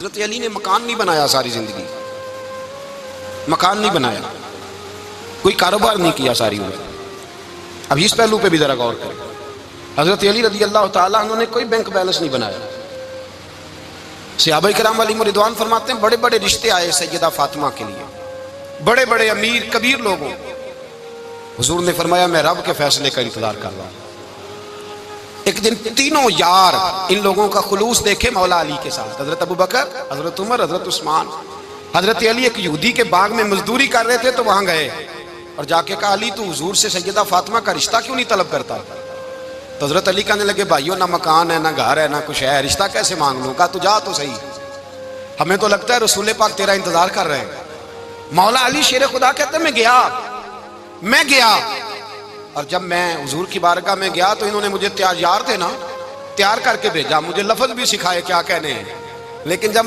حضرت علی نے مکان نہیں بنایا ساری زندگی، مکان نہیں بنایا، کوئی کاروبار نہیں کیا ساری عمر۔ اب اس پہلو پہ بھی ذرا غور کریں۔ حضرت علی رضی اللہ تعالیٰ عنہ نے کوئی بینک بیلنس نہیں بنایا۔ صحابہ کرام علیہم رضوان فرماتے ہیں بڑے بڑے رشتے آئے سیدہ فاطمہ کے لیے، بڑے بڑے امیر کبیر لوگوں، حضور نے فرمایا میں رب کے فیصلے کا انتظار کر رہا ہوں۔ ایک دن تینوں یار ان لوگوں کا خلوص دیکھے مولا علی کے ساتھ، حضرت ابوبکر، حضرت عمر، حضرت عثمان۔ حضرت علی ایک یہودی کے باغ میں مزدوری کر رہے تھے تو وہاں گئے اور جا کے کہا علی تو حضور سے سیدہ فاطمہ کا رشتہ کیوں نہیں طلب کرتا؟ تو حضرت علی کہنے لگے بھائیو نہ مکان ہے، نہ گھر ہے، نہ کچھ ہے، رشتہ کیسے مانگ لوں؟ کہا تو جا تو صحیح، ہمیں تو لگتا ہے رسول پاک تیرا انتظار کر رہے ہیں۔ مولا علی شیر خدا کہتے ہیں میں گیا اور جب میں حضور کی بارگاہ میں گیا تو انہوں نے مجھے یار تھے نا، تیار کر کے بھیجا، مجھے لفظ بھی سکھائے کیا کہنے ہیں، لیکن جب